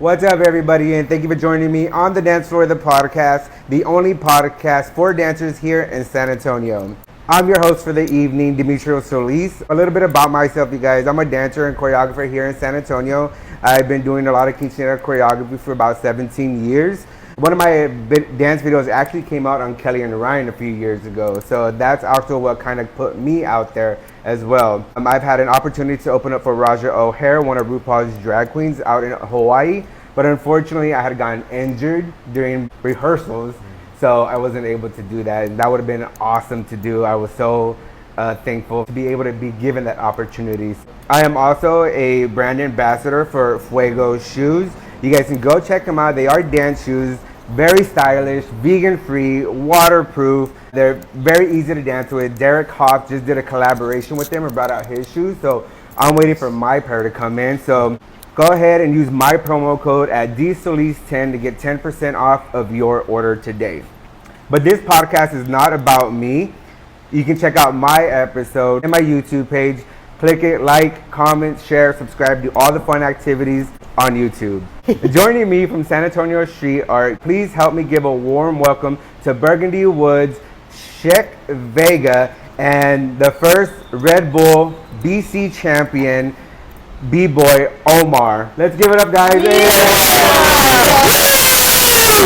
What's up, everybody, and thank you for joining me on the Dance Floor of the Podcast, the only podcast for dancers here in San Antonio. I'm your host for the evening, Demetrio Solis. A little bit about myself, you guys. I'm a dancer and choreographer here in San Antonio. I've been doing a lot of quinceañera choreography for about 17 years. One of my dance videos actually came out on Kelly and Ryan a few years ago, so that's also what kind of put me out there as well. I've had an opportunity to open up for Raja O'Hare, one of RuPaul's drag queens out in Hawaii, but unfortunately I had gotten injured during rehearsals, so I wasn't able to do that, and that would have been awesome to do. I was so thankful to be able to be given that opportunity. I am also a brand ambassador for Fuego shoes. You guys can go check them out. They are dance shoes, very stylish, vegan-free, waterproof. They're very easy to dance with. Derek Hoff just did a collaboration with them and brought out his shoes, so I'm waiting for my pair to come in. So go ahead and use my promo code at DSolis10 to get 10% off of your order today. But this podcast is not about me. You can check out my episode and my YouTube page. Click it, like, comment, share, subscribe, do all the fun activities on YouTube. Joining me from San Antonio Street Art, please help me give a warm welcome to Burgandy Woods, Sheik Vega, and the first Redbull BC champion, B-boy Omar. Let's give it up, guys.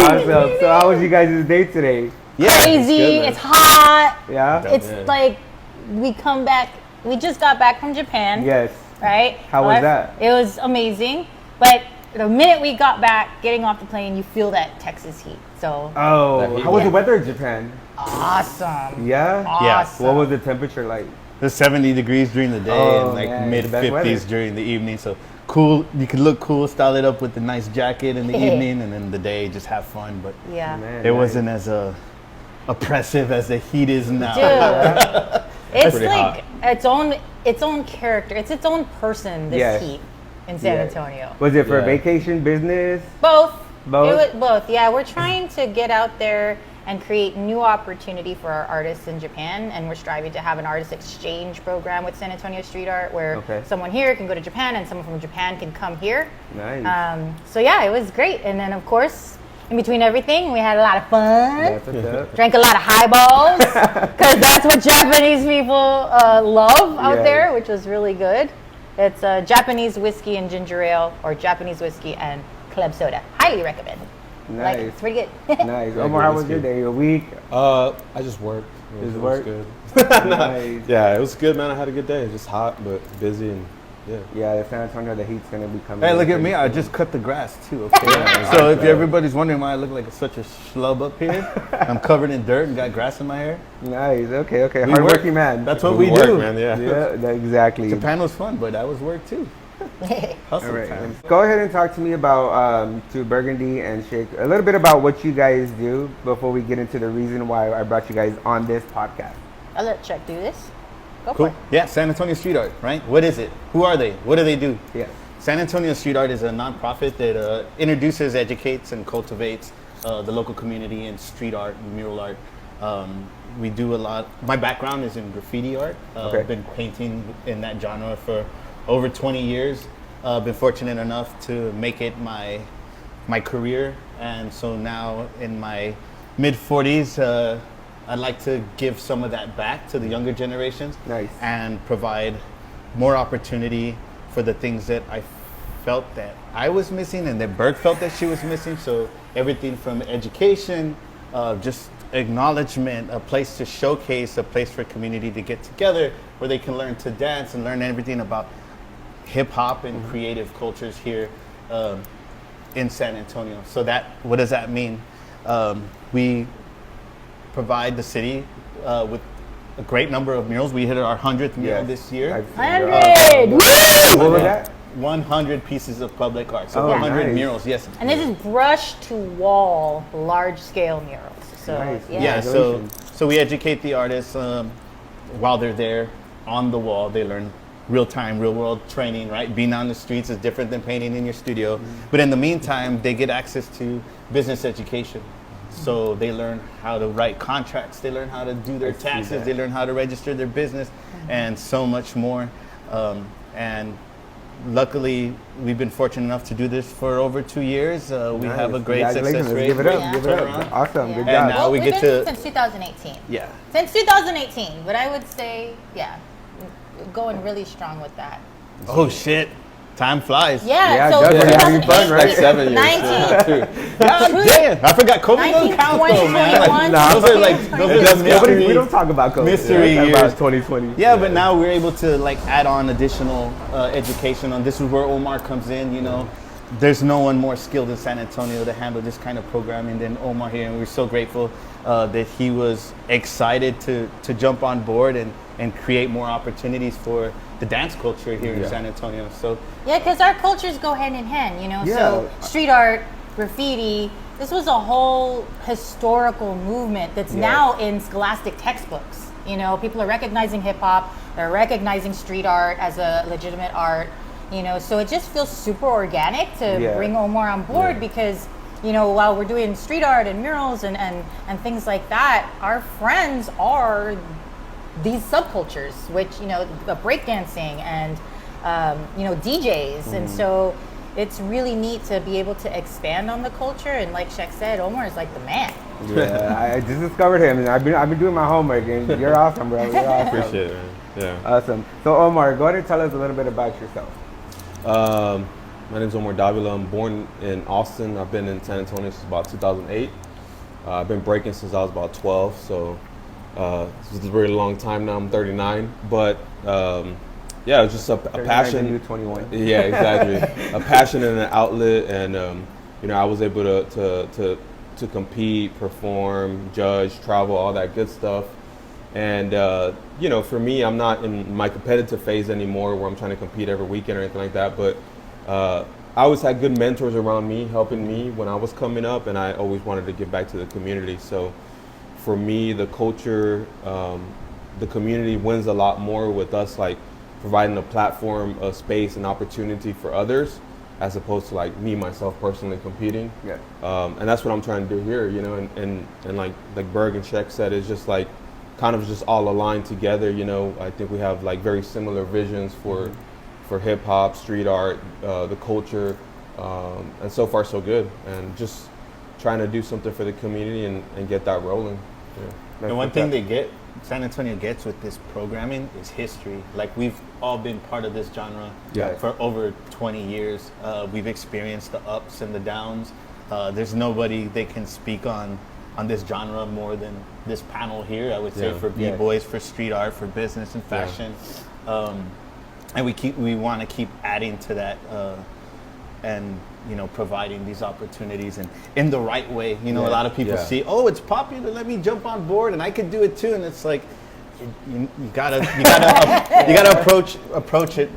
Awesome. So how was you guys' day today? Crazy, it's hot. Yeah? It's like we just got back from Japan. Yes. Right? How was that? It was amazing. But the minute we got back, getting off the plane, you feel that Texas heat. So how was the weather in Japan? awesome. Yeah? Awesome. What was the temperature like? It was 70 degrees during the day and like man, mid the best weather. 50s during the evening. So cool, you could look cool, style it up with a nice jacket in the evening, and then the day just have fun. But Yeah. Man, it nice. wasn't as oppressive as the heat is now. Dude. It's Pretty like its own character. It's its own person, this Yes. heat in San Yeah. Antonio. Was it for Yeah. vacation, business? Both. Both? It was both. Yeah, we're trying to get out there and create new opportunity for our artists in Japan, and we're striving to have an artist exchange program with San Antonio Street Art, where Okay. someone here can go to Japan and someone from Japan can come here. Nice. So yeah, it was great. And then of course, in between everything, we had a lot of fun. That's what's up. Drank a lot of highballs because that's what Japanese people love out Yes. there, which was really good. It's Japanese whiskey and ginger ale, or Japanese whiskey and club soda. Highly recommend. Like, Nice. it's pretty good. Nice. Yeah, Omar, good how was whiskey. your day, your week? I just worked. Just It work? was good. Nice. Yeah, it was good, man. I had a good day. Just hot, but busy, and yeah. Yeah, the San Antonio, the heat's going to be coming. Hey, in look at pretty me! I soon. just cut the grass too. Okay, so if everybody's wondering why I look like such a schlub up here, I'm covered in dirt and got grass in my hair. Nice. Okay. We Hardworking work. man. That's what Good we work, do. man. Yeah. Yeah, exactly. Japan was fun, but that was work too. Hustle All right. time. Go ahead and talk to me about to Burgandy and Sheik, a little bit about what you guys do before we get into the reason why I brought you guys on this podcast. I'll let Chuck do this. Go Cool. for it. Yeah, San Antonio Street Art, right? What is it? Who are they? What do they do? Yeah. San Antonio Street Art is a nonprofit that introduces, educates, and cultivates the local community in street art and mural art. We do a lot. My background is in graffiti art. Okay. I've been painting in that genre for over 20 years. Been fortunate enough to make it my career, and so now in my mid 40s, I'd like to give some of that back to the younger generations. Nice. And provide more opportunity for the things that I felt that I was missing and that Burke felt that she was missing. So everything from education, just acknowledgement, a place to showcase, a place for community to get together where they can learn to dance and learn everything about hip hop and creative cultures here in San Antonio. So what does that mean? We provide the city with a great number of murals. We hit our 100th mural this year. 100! What was that? 100 pieces of public art. So Oh, 100 nice. murals, yes. And this is brush to wall, large scale murals. So Nice. yeah. Yeah, so Congratulations. we educate the artists while they're there on the wall. They learn real-time, real-world training, right? Being on the streets is different than painting in your studio. But in the meantime, they get access to business education. So they learn how to write contracts, they learn how to do their see taxes, that. they learn how to register their business, and so much more. And luckily, we've been fortunate enough to do this for over 2 years. We have a great Congratulations. success rate. Give it up. Yeah. Give it up. Turnaround. Awesome. Yeah. Good And job. now we we've get been to- since 2018. Yeah. Since 2018, but I would say, going really strong with that. Oh shit! Time flies. Yeah, Yeah, so it does. We're having fun, right? Like 7 years. 19, God damn! I forgot COVID don't count though, man. 1921. Nah. Those are like Nobody, mystery. we don't talk about COVID. mystery We talk years. about 2020. Yeah, but now we're able to like add on additional education on. This is where Omar comes in. You know, there's no one more skilled in San Antonio to handle this kind of programming than Omar here, and we're so grateful that he was excited to jump on board and create more opportunities for the dance culture here in San Antonio. So Yeah, because our cultures go hand in hand, you know. So street art, graffiti, this was a whole historical movement that's now in scholastic textbooks. You know, people are recognizing hip hop, they're recognizing street art as a legitimate art, you know. So it just feels super organic to bring Omar on board because, you know, while we're doing street art and murals and things like that, our friends are these subcultures, which, you know, the breakdancing and, you know, DJs. And so it's really neat to be able to expand on the culture. And like Shek said, Omar is like the man. Yeah, I just discovered him, and I've been doing my homework, and you're awesome, bro. You're awesome. Appreciate it, man. Yeah. Awesome. So Omar, go ahead and tell us a little bit about yourself. My name's Omar Davila. I'm born in Austin. I've been in San Antonio since about 2008. I've been breaking since I was about 12, so this is a very long time now. I'm 39, but yeah, it's just a passion. You're 21. Yeah, exactly. A passion and an outlet, and you know, I was able to compete, perform, judge, travel, all that good stuff. And you know, for me, I'm not in my competitive phase anymore, where I'm trying to compete every weekend or anything like that. But I always had good mentors around me, helping me when I was coming up, and I always wanted to give back to the community. So for me, the culture, the community wins a lot more with us, like providing a platform, a space, an opportunity for others, as opposed to like me myself personally competing. Yeah. And that's what I'm trying to do here, you know. And like Berg and Shek said, it's just like kind of just all aligned together, you know. I think we have like very similar visions for hip hop, street art, the culture, and so far so good. And just trying to do something for the community and get that rolling. Yeah. And one thing San Antonio gets with this programming is history. Like, we've all been part of this genre for over 20 years. We've experienced the ups and the downs. There's nobody that can speak on this genre more than this panel here, I would say, for B-boys, for street art, for business and fashion. And we want to keep adding to that and, you know, providing these opportunities and in the right way. You know, a lot of people see, oh, it's popular, let me jump on board and I could do it too. And it's like, you gotta approach it,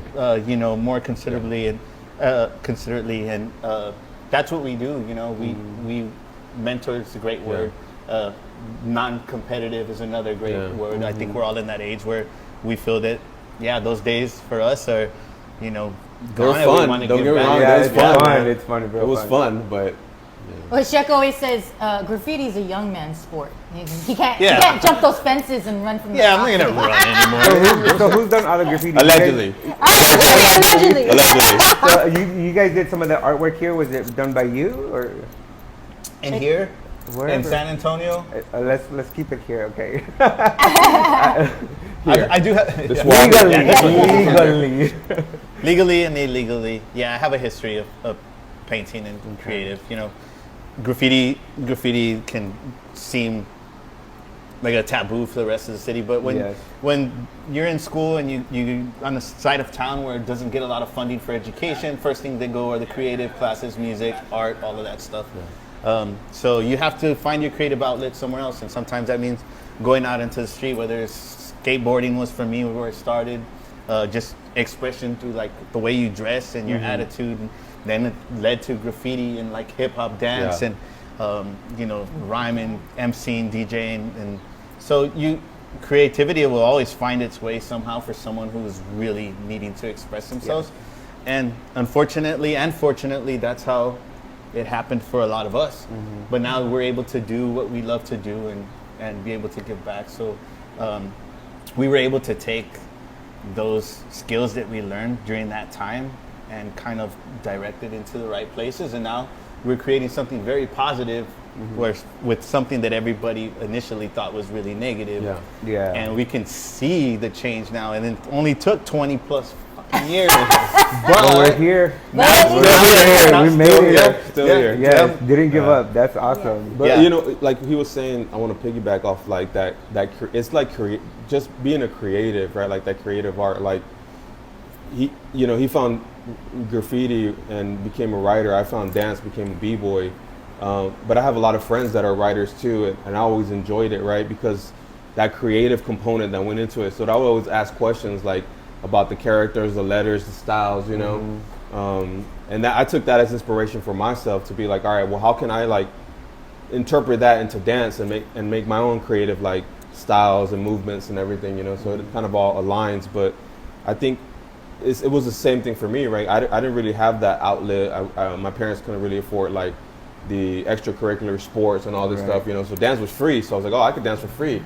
you know, more considerately and that's what we do. You know, we mentor is a great word. Non-competitive is another great word. I think we're all in that age where we feel that, those days for us are, you know, they were fun. Don't get me wrong. Yeah, it was fun. It's fun. It was fun, but. Well, Shek always says graffiti is a young man's sport. He can't jump those fences and run from the I'm not gonna run anymore. So who's done all the graffiti? Allegedly. Allegedly. So you guys did some of the artwork here. Was it done by you or? And here Wherever. in San Antonio, Let's keep it here, okay? I do have legally and illegally. Yeah, I have a history of painting and creative. You know, graffiti can seem like a taboo for the rest of the city, but when you're in school and you on the side of town where it doesn't get a lot of funding for education, first thing they go are the creative classes, music, art, all of that stuff. So you have to find your creative outlet somewhere else, and sometimes that means going out into the street, whether it's skateboarding was for me where it started, just expression through like the way you dress and your attitude, and then it led to graffiti and like hip hop dance and you know, rhyming, emceeing, DJing, and so creativity will always find its way somehow for someone who is really needing to express themselves, and unfortunately and fortunately that's how it happened for a lot of us. But now we're able to do what we love to do and be able to give back. So we were able to take those skills that we learned during that time and kind of directed into the right places. And now we're creating something very positive, where with something that everybody initially thought was really negative. Yeah. And we can see the change now, and it only took 20 plus fucking years. But we're here. But We made it. Still here. Yes, didn't give up. That's awesome. But Yeah. you know, like he was saying, I want to piggyback off like that. It's like just being a creative, right? Like that creative art. Like he found graffiti and became a writer. I found dance, became a b-boy. But I have a lot of friends that are writers too, and I always enjoyed it, right? Because that creative component that went into it. So I would always ask questions like about the characters, the letters, the styles, you know. And I took that as inspiration for myself to be like, all right, well, how can I like interpret that into dance and make my own creative like styles and movements and everything, you know. So it kind of all aligns. But I think it was the same thing for me, right? I didn't really have that outlet. My parents couldn't really afford like the extracurricular sports and all this stuff, you know. So dance was free. So I was like, oh, I could dance for free.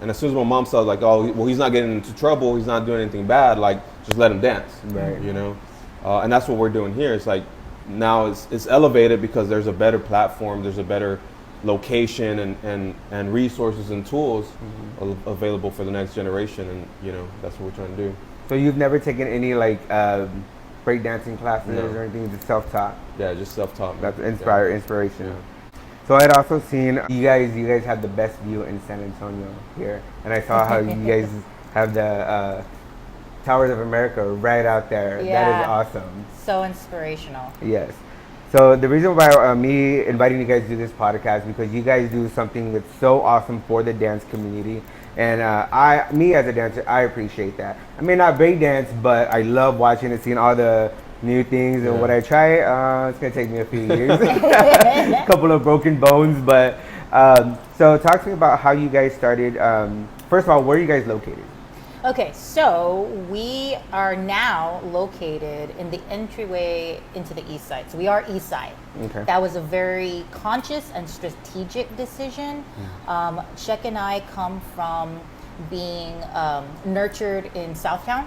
And as soon as my mom saw, like, oh, well, he's not getting into trouble, he's not doing anything bad, like, just let him dance, you know. And that's what we're doing here. It's like now it's elevated because there's a better platform, there's a better location and resources and tools available for the next generation, and you know that's what we're trying to do. So you've never taken any like breakdancing classes No. or anything, just self-taught? Yeah, just self-taught. That's inspiration. Yeah. So I'd also seen you guys have the best view in San Antonio here, and I saw how you guys have the Towers of America right out there. Yeah. That is awesome. So inspirational. Yes. So the reason why me inviting you guys to do this podcast, because you guys do something that's so awesome for the dance community. And me as a dancer, I appreciate that. I may not break dance, but I love watching and seeing all the new things. And what I try, it's gonna take me a few years, a couple of broken bones. But so talk to me about how you guys started. First of all, where are you guys located? Okay, so we are now located in the entryway into the east side. So we are east side. Okay. That was a very conscious and strategic decision. Shek and I come from being nurtured in Southtown.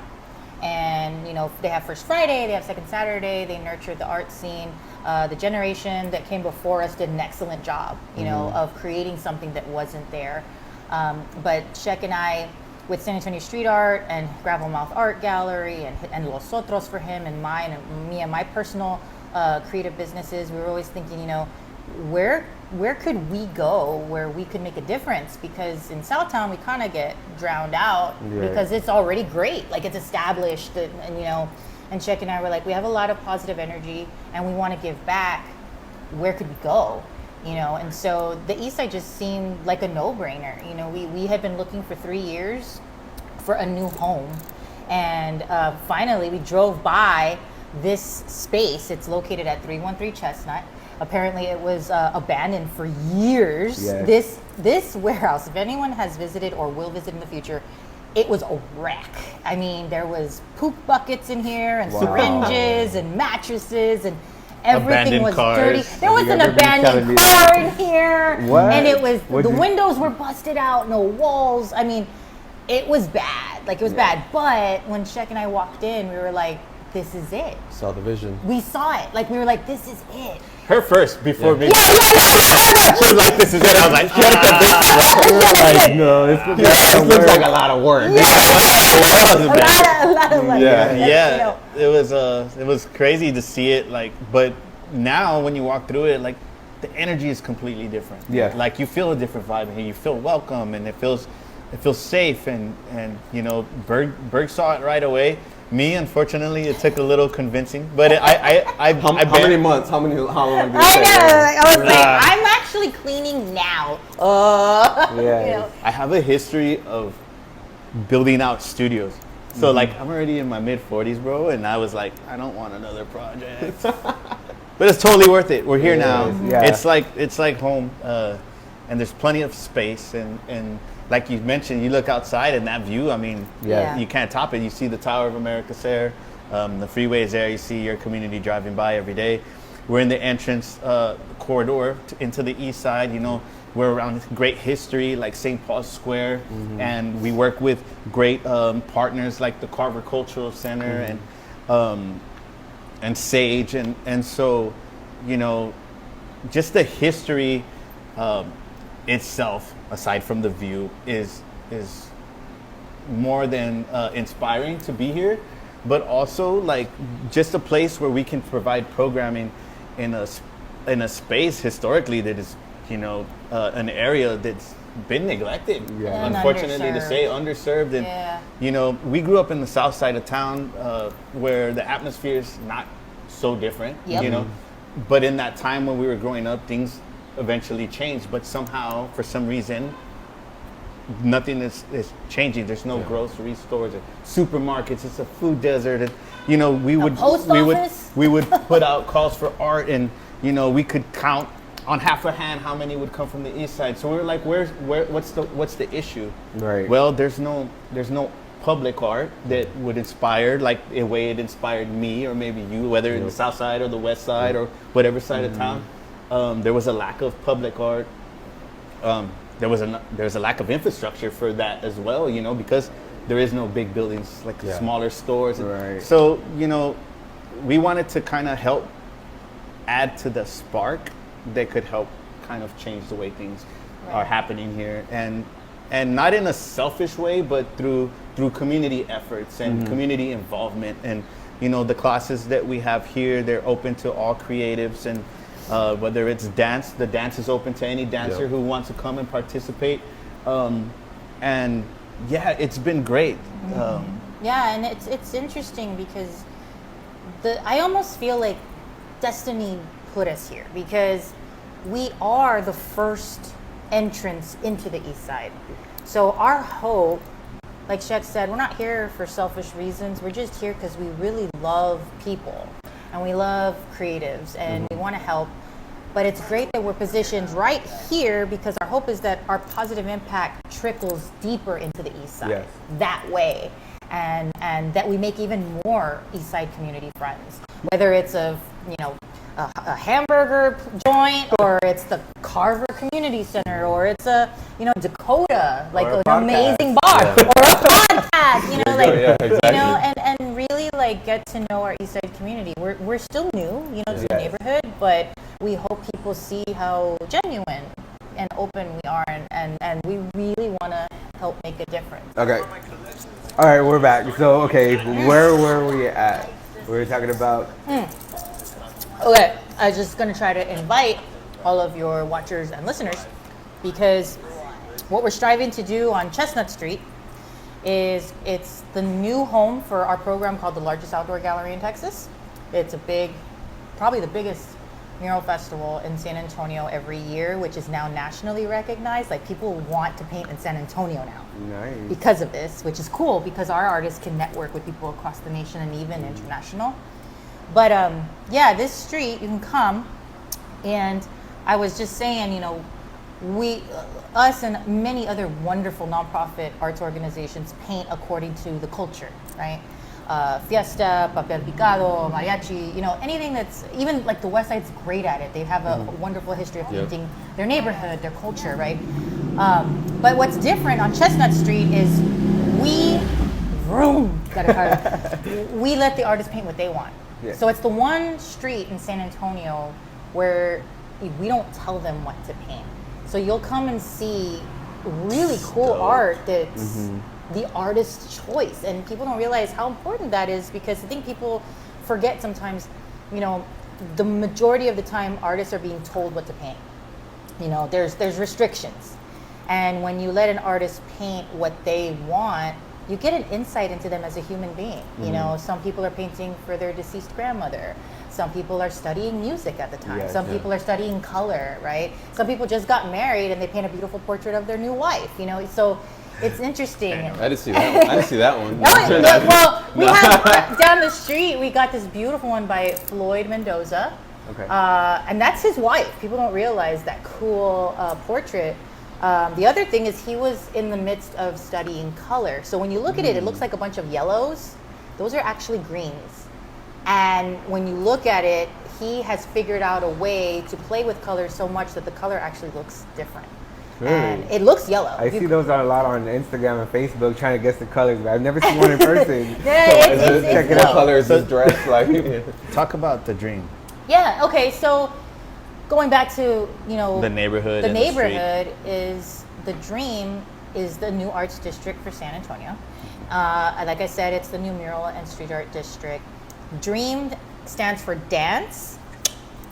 And, you know, they have First Friday, they have Second Saturday, they nurtured the art scene. The generation that came before us did an excellent job, you know, of creating something that wasn't there. But Shek and I, with San Antonio Street Art and Gravel Mouth Art Gallery and Los Otros for him and mine and me and my personal creative businesses, we were always thinking, you know, where could we go where we could make a difference? Because in Southtown we kind of get drowned out because it's already great, like it's established, and you know, and Shek and I were like, we have a lot of positive energy and we want to give back. Where could we go? You know, and so the East Side just seemed like a no-brainer. You know, we had been looking for 3 years for a new home, and finally we drove by this space. It's located at 313 Chestnut. Apparently it was abandoned for years. Yes. This warehouse, if anyone has visited or will visit in the future, it was a wreck. I mean, there was poop buckets in here and syringes and mattresses and everything abandoned was cars. dirty. There was an abandoned car in here. What? And it was, the windows were busted out, no walls. I mean, it was bad. Like, it was bad. But when Shek and I walked in, we were like, this is it. Saw the vision. We saw it. Like, we were like, this is it. Her first before me. Yeah. She was like, this is it. I was like, No, This looks like a lot of work. a lot of like, yeah. you know. It was crazy to see it, like, but now when you walk through it, like, the energy is completely different. Yeah. Like, you feel a different vibe here. You feel welcome, and it feels safe, and you know, Berg saw it right away. Me, unfortunately, it took a little convincing, but How many months? How long did it I know. take? Like, I was like, I'm actually cleaning now. You know. I have a history of building out studios. So like, I'm already in my mid 40s, bro, and I was like, I don't want another project. But it's totally worth it. We're here now. Yeah. It's like home, and there's plenty of space, and like you mentioned, you look outside and that view, I mean, Yeah. you can't top it. You see the Tower of America's there, the freeway is there, you see your community driving by every day. We're in the entrance corridor into the east side, you know, we're around great history like St. Paul's Square, and we work with great partners like the Carver Cultural Center, and sage, and so, you know, just the history itself, aside from the view, is more than inspiring to be here, but also like just a place where we can provide programming in a space historically that is, you know, an area that's been neglected, unfortunately to say, underserved. And you know, we grew up in the south side of town where the atmosphere is not so different, you know, but in that time when we were growing up, things eventually changed, but somehow, for some reason, nothing is changing. There's no grocery stores or supermarkets. It's a food desert. And, you know, we would put out calls for art, and, you know, we could count on half a hand how many would come from the east side. So we were like, what's the issue? Right. Well, there's no public art that would inspire like the way it inspired me or maybe you, whether in the south side or the west side or whatever side of town. There was a lack of public art. There was a lack of infrastructure for that as well, you know, because there is no big buildings, like smaller stores. Right. So, you know, we wanted to kind of help add to the spark that could help kind of change the way things are happening here, and not in a selfish way, but through community efforts and community involvement. And, you know, the classes that we have here, they're open to all creatives, and whether it's dance, the dance is open to any dancer who wants to come and participate. And yeah, it's been great. Yeah, and it's interesting because I almost feel like destiny put us here, because we are the first entrance into the east side. So our hope, like Sheikh said, we're not here for selfish reasons. We're just here because we really love people and we love creatives and we want to help. But it's great that we're positioned right here, because our hope is that our positive impact trickles deeper into the east side that way, and that we make even more east side community friends, whether it's a hamburger joint, or it's the Carver Community Center, or it's a, you know, Dakota, like an amazing bar, or a podcast, you know, you know, and really like get to know our East Side community. We're still new, you know, to the neighborhood, but we hope people see how genuine and open we are, and we really want to help make a difference. Okay. All right, we're back. So, okay, where were we at? We were talking about... Okay, I was just going to try to invite all of your watchers and listeners, because what we're striving to do on Chestnut Street is it's the new home for our program called the Largest Outdoor Gallery in Texas. It's a big, probably the biggest mural festival in San Antonio every year, which is now nationally recognized. Like, people want to paint in San Antonio now because of this, which is cool, because our artists can network with people across the nation and even international. But yeah, this street, you can come, and I was just saying, you know, us and many other wonderful nonprofit arts organizations paint according to the culture, right? Fiesta, papel picado, mariachi, you know, anything that's, even like the West Side's great at it. They have a wonderful history of painting their neighborhood, their culture, right? But what's different on Chestnut Street is we let the artists paint what they want. Yeah. So it's the one street in San Antonio where we don't tell them what to paint. So you'll come and see really cool art that's the artist's choice, and people don't realize how important that is, because I think people forget sometimes, you know, the majority of the time artists are being told what to paint. You know, there's restrictions, and when you let an artist paint what they want, you get an insight into them as a human being. You know, some people are painting for their deceased grandmother. Some people are studying music at the time. Some people are studying color, right? Some people just got married and they paint a beautiful portrait of their new wife, you know? So it's interesting. I didn't see that one. I didn't see that one. Well, we have down the street, we got this beautiful one by Floyd Mendoza. Okay. And that's his wife. People don't realize that cool portrait. The other thing is he was in the midst of studying color. So when you look at it, it looks like a bunch of yellows. Those are actually greens. And when you look at it, he has figured out a way to play with color so much that the color actually looks different. Really? And it looks yellow. I see those a lot on Instagram and Facebook trying to guess the colors, but I've never seen one in person. It's What color is this dress? Like, Talk about the dream. Yeah. Okay. So going back to The neighborhood. the and the street. neighborhood is the dream is the new arts district for San Antonio. Like I said, it's the new mural and street art district. DREAM stands for dance,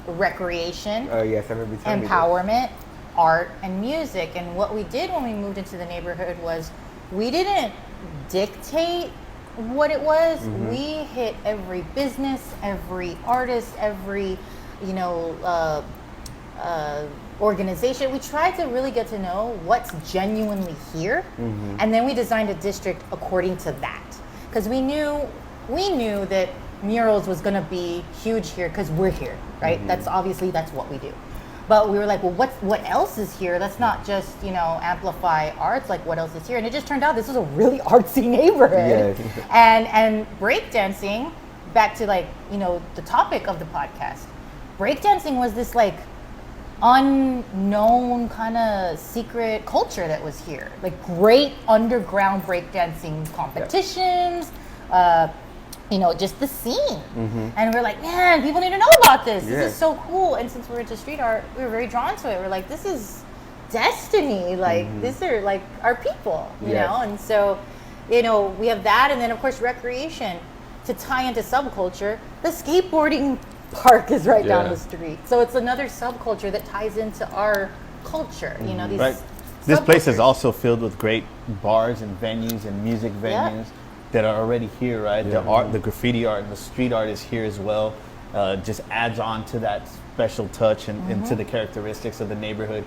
recreation, Oh yes, I remember you telling me this. empowerment, art, and music. And what we did when we moved into the neighborhood was we didn't dictate what it was. We hit every business, every artist, every organization. We tried to really get to know what's genuinely here, and then we designed a district according to that, because we knew that murals was going to be huge here because we're here, right? That's what we do. But we were like, well, what else is here? Let's not just amplify arts. Like, what else is here? And it just turned out this was a really artsy neighborhood. Yes. And breakdancing, back to the topic of the podcast, breakdancing was this like unknown kind of secret culture that was here. Like great underground breakdancing competitions. Just the scene. And we're like, man, people need to know about this. This is so cool. And since we're into street art, we were very drawn to it. We're like, this is destiny. Like, these are like our people, you know? And so, we have that. And then, of course, recreation. To tie into subculture, the skateboarding park is right down the street. So it's another subculture that ties into our culture, these Right. This place is subcultures. also filled with great bars and venues and music venues that are already here, right? The art, the graffiti art, and the street art is here as well. Just adds on to that special touch and into the characteristics of the neighborhood.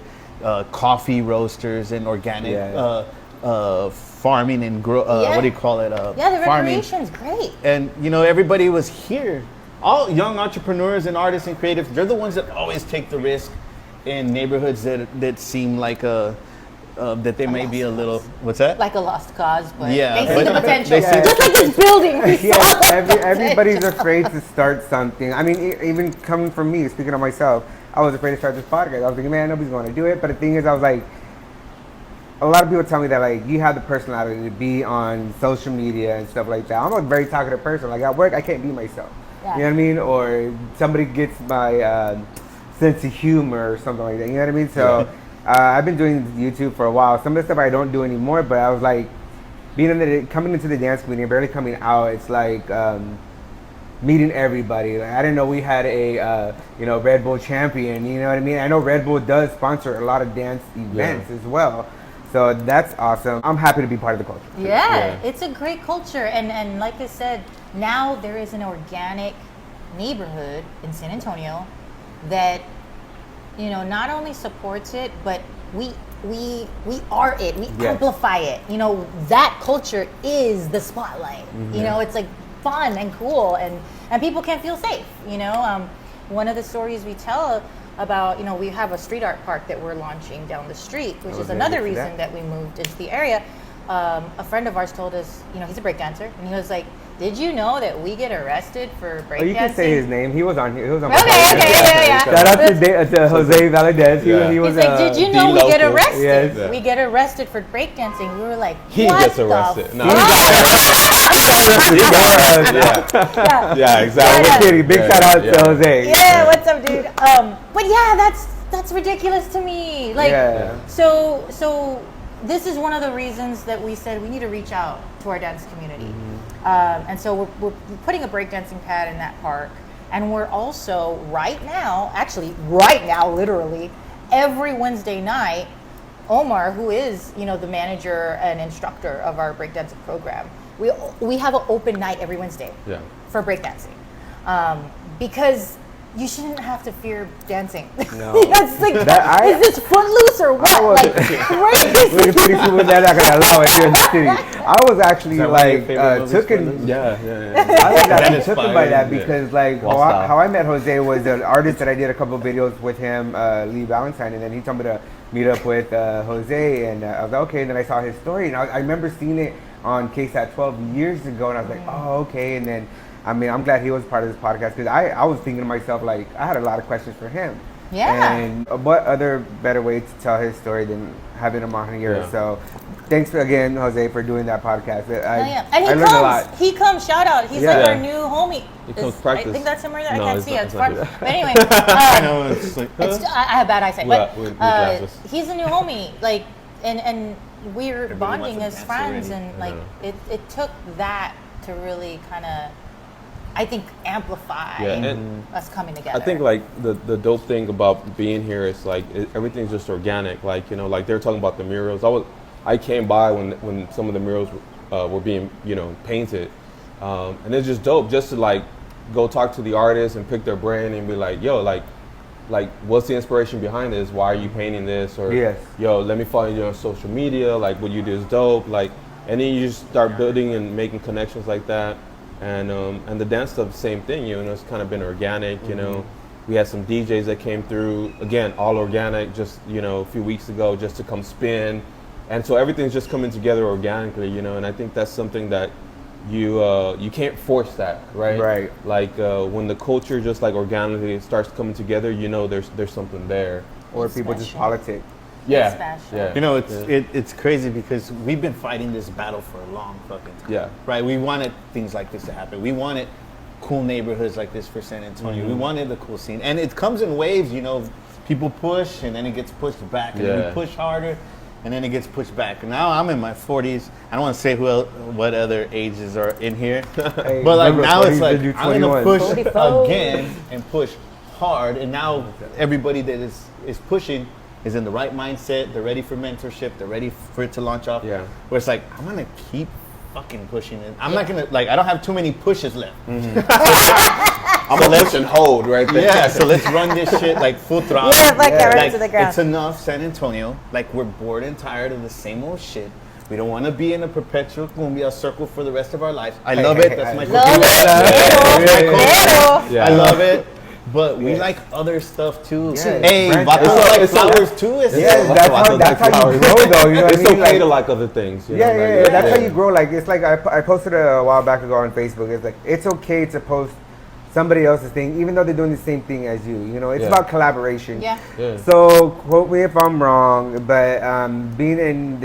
Coffee roasters and organic farming and what do you call it? The farming. recreation's great. And everybody was here. All young entrepreneurs and artists and creatives, they're the ones that always take the risk in neighborhoods that seem like that they may be a little, what's that? Like a lost cause, but Yeah, they see but the potential. they see- Just like this building. We saw the Everybody's potential. afraid to start something. I mean, even coming from me, speaking of myself, I was afraid to start this podcast. I was thinking, man, nobody's going to do it. But the thing is, I was like, a lot of people tell me that like you have the personality to be on social media and stuff like that. I'm a very talkative person. Like at work, I can't be myself. Yeah. You know what I mean? Or somebody gets my sense of humor or something like that. You know what I mean? So I've been doing YouTube for a while. Some of the stuff I don't do anymore, but I was like, coming into the dance community and barely coming out, it's like meeting everybody. Like, I didn't know we had a Redbull champion. You know what I mean? I know Redbull does sponsor a lot of dance events as well. So that's awesome. I'm happy to be part of the culture. Yeah, it's a great culture. And like I said, now there is an organic neighborhood in San Antonio that, not only supports it, but we are it. We amplify it. That culture is the spotlight. It's like fun and cool, and people can feel safe. One of the stories we tell about, we have a street art park that we're launching down the street, which is another reason that we moved into the area. A friend of ours told us, he's a breakdancer, and he was like, did you know that we get arrested for breakdancing? Oh, you can say his name. He was on here. He was on Okay, yeah. Shout out to Jose Valadez. He was He's like, did you know we get local. arrested? Yes. We get arrested for breakdancing. We were like, He what gets the arrested. No. Yeah. Yeah, exactly. I'm kidding. Big shout out to Jose. Yeah, what's up, dude? But yeah, that's ridiculous to me. Like, so this is one of the reasons that we said we need to reach out to our dance community. And so we're putting a breakdancing pad in that park, and we're also right now, literally, every Wednesday night, Omar, who is the manager and instructor of our breakdancing program, we have an open night every Wednesday for breakdancing, because you shouldn't have to fear dancing. No. It's like, is this footloose or what? Like, crazy. We're pretty sure they're not gonna allow it here in the city. I was actually like taken. I was actually taken by that because like how I met Jose was an artist that I did a couple of videos with him, Lee Valentine, and then he told me to meet up with Jose, and I was like, okay. And then I saw his story, and I remember seeing it on KSAT 12 years ago, and I was like, oh, okay. And then I'm glad he was part of this podcast because I was thinking to myself, like, I had a lot of questions for him. Yeah. And what other better way to tell his story than having him on here? Yeah. So thanks again, Jose, for doing that podcast. And he I learned a lot. He comes, shout out. He's Yeah. like our new homie. He comes practice. I think that's him right there. No, I can't it's see not- it. it's It's not far. here. But anyway, I know it's like, I have bad eyesight. Yeah, But with glasses. he's a new homie. Like, and we're Everybody bonding wants as to dance friends, already. and like it took that to really kind of, I think, amplify Yeah, and us coming together. I think like the dope thing about being here is like everything's just organic. Like, you know, like they're talking about the murals. I came by when some of the murals were being, you know, painted, and it's just dope just to like go talk to the artists and pick their brain and be like, yo, like what's the inspiration behind this? Why are you painting this? Or Yes. yo, let me follow you on social media. Like what you do is dope. Like, and then you just start building and making connections like that. And the dance stuff, same thing. You know, it's kind of been organic. You know, we had some DJs that came through. Again, all organic. Just, you know, a few weeks ago, just to come spin. And so everything's just coming together organically. You know, and I think that's something that you can't force that, right? Right. Like when the culture just like organically starts coming together, you know, there's something there. Or people just Special. politic. Yeah. Special. Yeah. you know, it's crazy because we've been fighting this battle for a long fucking time. Yeah. Right? We wanted things like this to happen. We wanted cool neighborhoods like this for San Antonio. We wanted the cool scene. And it comes in waves, you know, people push and then it gets pushed back. And then Yeah. we push harder and then it gets pushed back. And now I'm in my 40s. I don't want to say what other ages are in here. Hey, But like remember, now it's 40s like to do I'm going to 21. push 44. again and push hard. And now everybody that is pushing is in the right mindset. They're ready for mentorship. They're ready for it to launch off. Yeah. Where it's like, I'm going to keep fucking pushing it. I'm not going to, like, I don't have too many pushes left. I'm gonna push and hold right there. Yeah, so let's run this shit like full throttle. Yeah, fuck that, right Like, to the ground. it's enough, San Antonio. Like, we're bored and tired of the same old shit. We don't want to be in a perpetual cumbia circle for the rest of our lives. I love it. That's my Love cookie. it. Pero. Yeah. I love it. But we like other stuff too. Yeah, Hey, branch vatos out. like It's flowers too. It's Yeah, that's how you grow, though. You know what It's I mean? okay Like, to like other things. You yeah, know, yeah, like, that's how you grow. Like, it's like I posted a while back ago on Facebook. It's like, it's okay to post somebody else's thing, even though they're doing the same thing as you. You know, it's Yeah. about collaboration. Yeah. Yeah. So, quote me if I'm wrong, but being in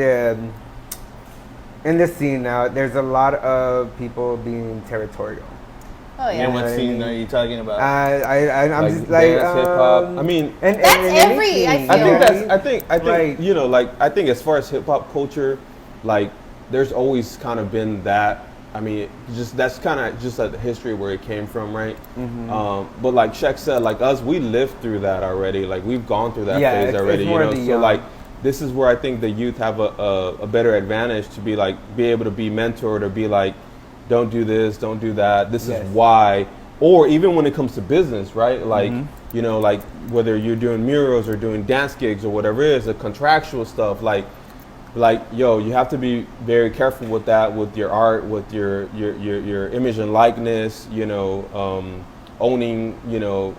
the scene now, there's a lot of people being territorial. Oh yeah. And what scene are you talking about? I'm Like just like dance, hip-hop. I mean, and That's every- anything, I I feel. you know think what that's. mean? I think Like- you know, like I think as far as hip hop culture, like there's always kind of been that. I mean, just that's kind of just like the history where it came from, right? But like Shaq said, like us, we lived through that already. Like we've gone through that Yeah, phase it's already, you more know. the So young. like, this is where I think the youth have a better advantage to be like be able to be mentored or be like, don't do this, don't do that. This Yes. is why. Or even when it comes to business, right? Like, you know, like whether you're doing murals or doing dance gigs or whatever it is, the contractual stuff, like, yo, you have to be very careful with that, with your art, with your image and likeness, you know, owning, you know,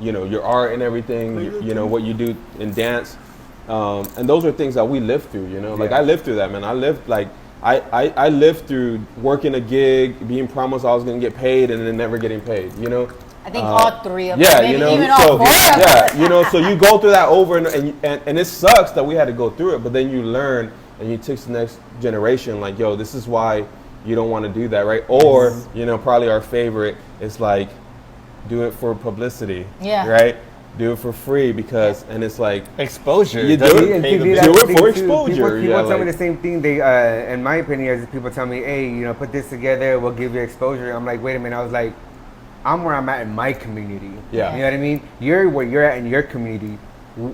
your art and everything, you know, what you do in dance. And those are things that we lived through, you know, like Yeah. I lived through that, man. I lived like, I lived through working a gig, being promised I was going to get paid and then never getting paid, you know? I think all three of Yeah, them, maybe you know, even so, all four of them. yeah, you know, so you go through that over and it sucks that we had to go through it, but then you learn and you teach the next generation, like, yo, this is why you don't want to do that, right? Or, you know, probably our favorite is like, do it for publicity, Yeah. right? Do it for free because, and it's like, Exposure. You do doesn't it And pay the TV, bills. that's Do the it thing, for too. exposure, People yeah, tell me like- the same thing. They, in my opinion, is people tell me, "Hey, you know, put this together. We'll give you exposure." I'm like, "Wait a minute." I was like, "I'm where I'm at in my community. Yeah. You know what I mean? You're where you're at in your community.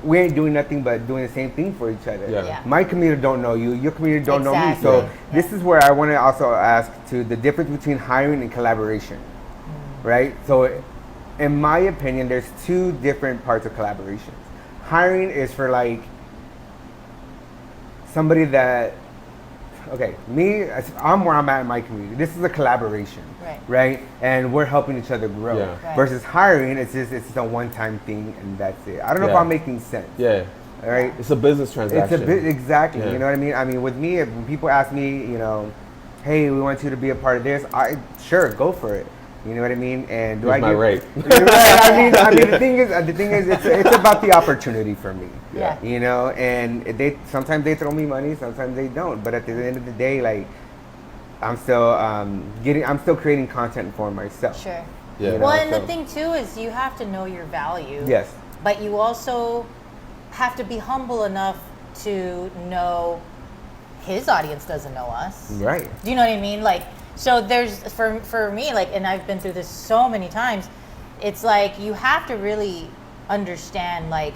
We ain't doing nothing but doing the same thing for each other. Yeah. Yeah. My community don't know you. Your community don't know me. Exactly. So Yeah. this is where I want to also ask to the difference between hiring and collaboration, right? So, in my opinion, there's two different parts of collaboration. Hiring is for like somebody that, okay, me, I'm where I'm at in my community. This is a collaboration, right? And we're helping each other grow. Yeah. Right. Versus hiring, it's just a one-time thing and that's it. I don't know if Yeah. I'm making sense. yeah, All right. it's a business It's transaction. a bit exactly. Yeah. You know what I mean? I mean, with me, when people ask me, you know, hey, we want you to be a part of this, sure, go for it. You know what I mean? And Here's my rate. Right. I mean, the thing is, it's about the opportunity for me. Yeah. You know, and sometimes they throw me money, sometimes they don't. But at the end of the day, like, I'm still creating content for myself. Sure. Yeah. Well, and the thing too is you have to know your value. Yes. But you also have to be humble enough to know his audience doesn't know us. Right. Do you know what I mean? Like, so there's for me, like, and I've been through this so many times. It's like you have to really understand, like,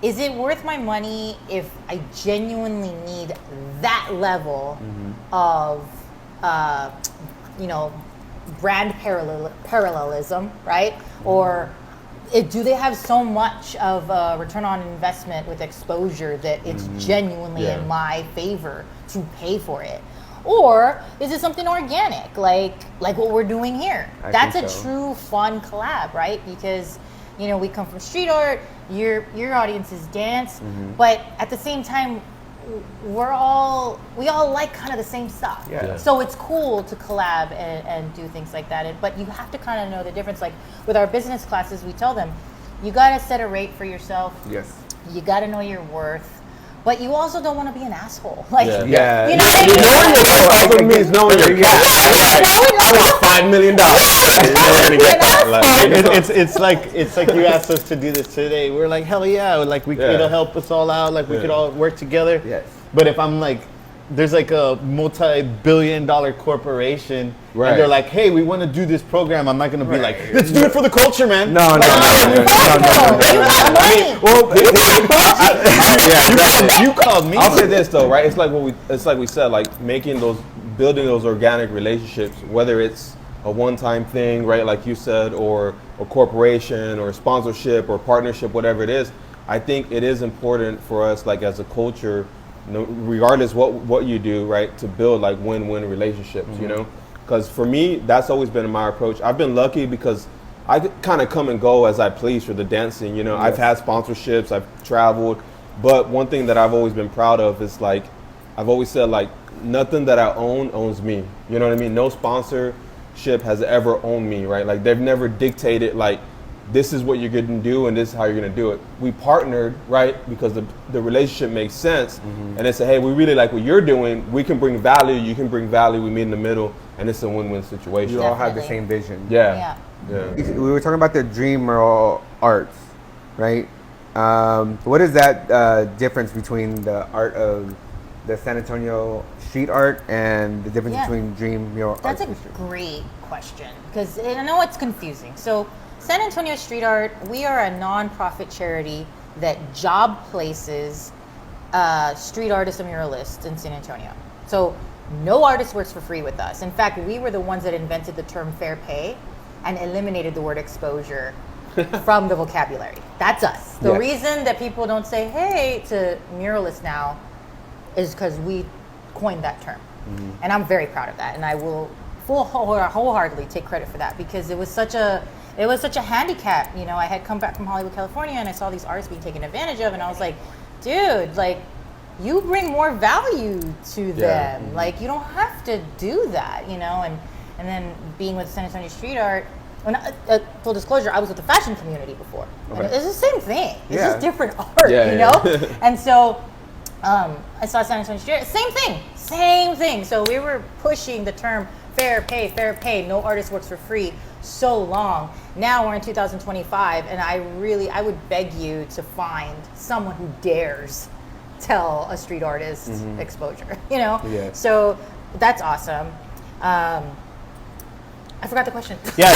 is it worth my money if I genuinely need that level of, brand parallelism, right? Or do they have so much of a return on investment with exposure that it's genuinely in my favor to pay for it? Or is it something organic, like what we're doing here? That's a true fun collab, right? Because, we come from street art, your audience is dance, but at the same time, we all like kind of the same stuff. Yeah. So it's cool to collab and do things like that. But you have to kind of know the difference. Like with our business classes, we tell them, you got to set a rate for yourself. Yes. You got to know your worth. But you also don't want to be an asshole. Like, Yeah. you know what I mean? Knowing yourself also means knowing your cash. I want $5 million. It's like you asked us to do this today. We're like, hell yeah! Like it'll help us all out. Like we could all work together. Yes. But if I'm like, there's like a multi-billion-dollar corporation, Right. and they're like, hey, we want to do this program. I'm not gonna be like, let's do it for the culture, man. No. You got money. Well, You called me. I'll say this though, right? It's like we said, like building those organic relationships, whether it's a one-time thing, right? Like you said, or a corporation, or sponsorship, or partnership, whatever it is. I think it is important for us, like as a culture, regardless what you do, right, to build like win-win relationships, Because for me, that's always been my approach. I've been lucky because I kind of come and go as I please for the dancing. Yes. I've had sponsorships, I've traveled, but one thing that I've always been proud of is like, I've always said like, nothing that I own owns me. You know what I mean? No sponsorship has ever owned me, right? Like they've never dictated like, this is what you're going to do and this is how you're going to do it. We partnered, right? Because the relationship makes sense. And they say, hey, we really like what you're doing. We can bring value. You can bring value. We meet in the middle. And it's a win-win situation. You all have the same vision. Yeah. We were talking about the dream mural arts, right? What is that difference between the art of the San Antonio street art and the difference between dream mural art? That's a great question, because I know it's confusing. So San Antonio Street Art, we are a nonprofit charity that job places street artists and muralists in San Antonio. So no artist works for free with us. In fact, we were the ones that invented the term fair pay and eliminated the word exposure from the vocabulary. That's us. The reason that people don't say hey to muralists now is because we coined that term. And I'm very proud of that. And I will wholeheartedly take credit for that, because it was such a handicap. I had come back from Hollywood, California, and I saw these artists being taken advantage of, and I was like, dude, like, you bring more value to them. Like, you don't have to do that, And then being with San Antonio Street Art, full disclosure, I was with the fashion community before. Okay. And it's the same thing. It's just different art, And so I saw San Antonio Street Art, same thing. So we were pushing the term fair pay, no artist works for free so long. Now we're in 2025, and I would beg you to find someone who dares tell a street artist exposure, So that's awesome. I forgot the question. Yeah.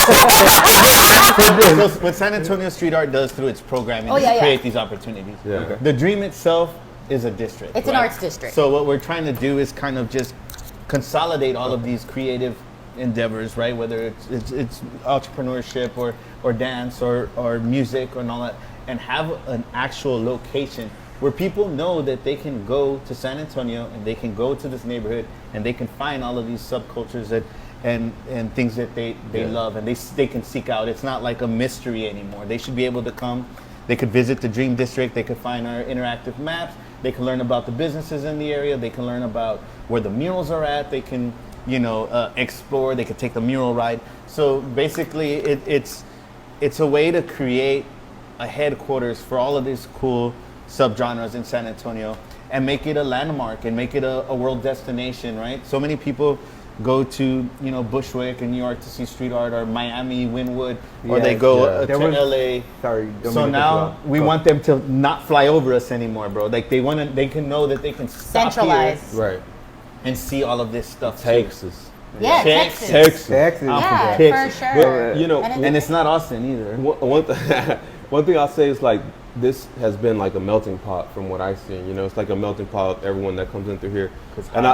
What San Antonio Street Art does through its programming is create these opportunities. Yeah. Okay. The dream itself is a district. It's an arts district. So what we're trying to do is kind of just consolidate all of these creative endeavors, right? Whether it's entrepreneurship or dance or music and all that, and have an actual location where people know that they can go to San Antonio and they can go to this neighborhood and they can find all of these subcultures and things that they love, and they can seek out. It's not like a mystery anymore. They should be able to come. They could visit the Dream District. They could find our interactive maps. They can learn about the businesses in the area. They can learn about where the murals are at. They can explore. They could take the mural ride. So basically, it's a way to create a headquarters for all of these cool subgenres in San Antonio and make it a landmark and make it a world destination, right? So many people go to Bushwick in New York to see street art, or Miami, Wynwood, or they go to LA. Sorry. So now we want them to not fly over us anymore, bro. Like they can know that they can stop Centralize. here, Right. and see all of this stuff. Texas. Yeah, Texas. Texas. Yeah, Texas. for sure. But, And it's not Austin either. One thing I'll say is like this has been like a melting pot from what I've seen. It's like a melting pot of everyone that comes in through here. And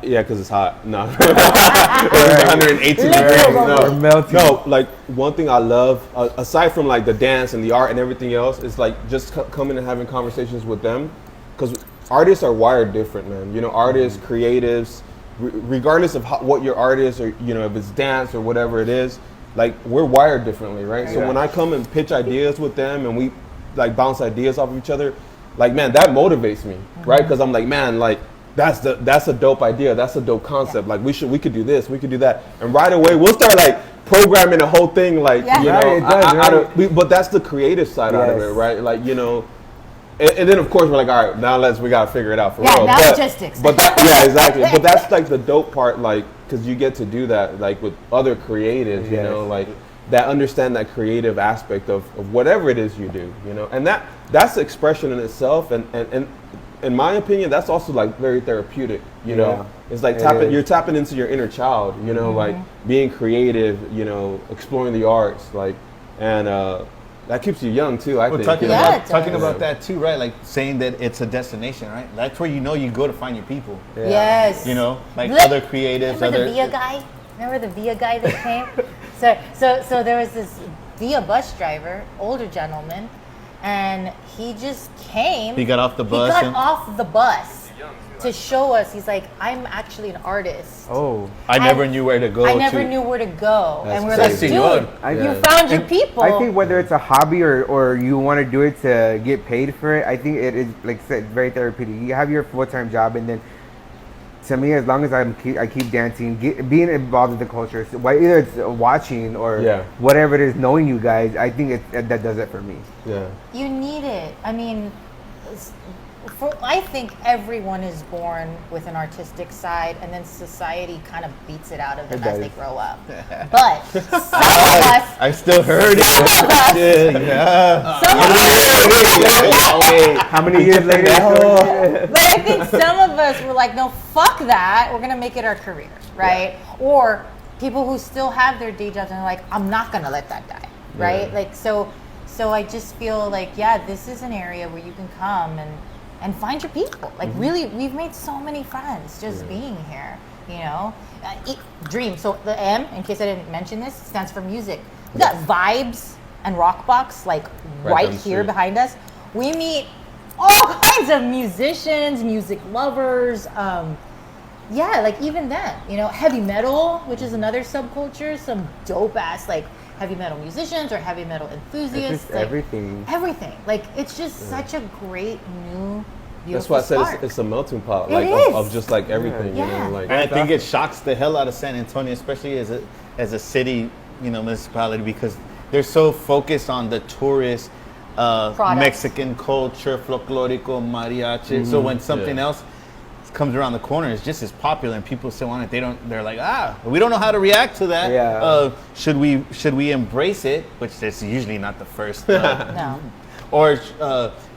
because it's hot. No, 118 degrees. No, like one thing I love aside from like the dance and the art and everything else is like just coming and having conversations with them, because artists are wired different, man. Artists, creatives, regardless of what your art is, or if it's dance or whatever it is, like we're wired differently, right? So when I come and pitch ideas with them and we like bounce ideas off of each other, like man, that motivates me, right? Because I'm like, man, like that's a dope idea, that's a dope concept. Like we could do this, we could do that, and right away we'll start like programming the whole thing, like but that's the creative side out of it, right? Like and then of course we're like, all right, now we gotta figure it out for real. Now logistics. But exactly. But that's like the dope part, like because you get to do that like with other creatives, like that understand that creative aspect of whatever it is you do, and that's expression in itself, and in my opinion, that's also like very therapeutic, It's like you're tapping into your inner child, like being creative, exploring the arts, like, and that keeps you young too, I think. Talking about that too, right? Like saying that it's a destination, right? That's where you go to find your people. Yeah. Yes. Like other creatives. Remember the Via guy? Remember the Via guy that came? So there was this Via bus driver, older gentleman, and he just came. He got off the bus. Off the bus to show us. He's like, I'm actually an artist. Oh. I never knew where to go. I never knew where to go. That's and we're like, crazy. dude, you found your people. I think whether it's a hobby or you want to do it to get paid for it, I think it is, like I said, very therapeutic. You have your full-time job, and then to me, as long as I keep dancing, being involved in the culture, so either it's watching or whatever it is, knowing you guys, I think that does it for me. Yeah. You need it. I mean, I think everyone is born with an artistic side, and then society kind of beats it out of them as they grow up. But some of us, I still heard it. How many years later? But I think some of us were like, no, fuck that. We're gonna make it our career, right? Or people who still have their day jobs and are like, I'm not gonna let that die, right? Like so I just feel like, this is an area where you can come and find your people. Like really, we've made so many friends just being here, Dream. So the M, in case I didn't mention this, stands for music. We got Vibes and Rockbox, like right here behind us. We meet all kinds of musicians, music lovers, like even then, heavy metal, which is another subculture, some dope ass like heavy metal musicians or heavy metal enthusiasts. It's just like, everything. Like it's just such a great new, beautiful That's why I said spark. it's a melting pot, It like is. of just like everything, like. And I think it shocks the hell out of San Antonio, especially as a city, municipality, because they're so focused on the tourist, Mexican culture, folklorico, mariachi. So when something else comes around the corner, it's just as popular, and people still want it. They're like, we don't know how to react to that. Yeah. Should we embrace it? Which is usually not the first. No. Or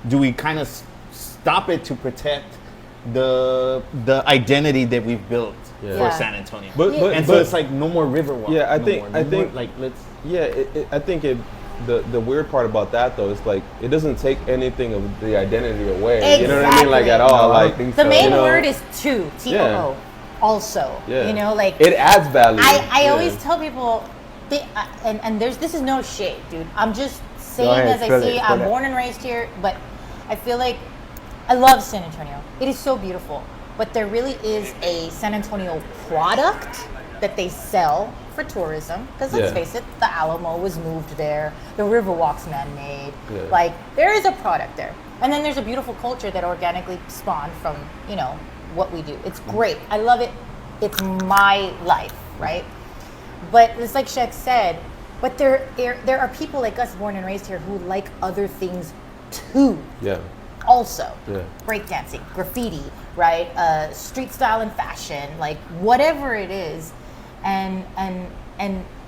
do we kind of stop it to protect the identity that we've built for San Antonio? But so it's like no more Riverwalk. Yeah, I think the weird part about that though is like it doesn't take anything of the identity away. Exactly. You know what I mean? Like at all. Like the main word is to T-O-O. Also, like it adds value. I always tell people, and this is no shade, dude. I'm just saying as I see. I'm born and raised here, but I feel like I love San Antonio. It is so beautiful, but there really is a San Antonio product that they sell for tourism, because let's face it, the Alamo was moved there, the Riverwalk's man-made. Like there is a product there, and then there's a beautiful culture that organically spawned from what we do. It's great. I love it it's my life, right? But it's like Sheikh said, but there are people like us born and raised here who like other things too. Yeah. Also, Yeah. breakdancing, graffiti, right? Street style and fashion, like whatever it is, and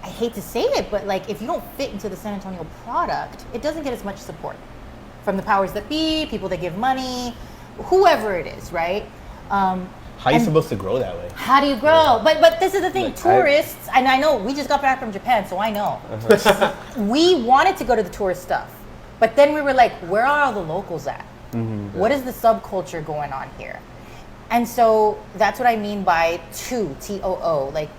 I hate to say it, but like if you don't fit into the San Antonio product, it doesn't get as much support from the powers that be, people that give money, whoever it is, right? How are you supposed to grow that way? How do you grow? But this is the thing, Like, tourists, and I know we just got back from Japan, so I know. We wanted to go to the tourist stuff, but then we were like, where are all the locals at? What is the subculture going on here? And so that's what I mean by T-O-O. Like,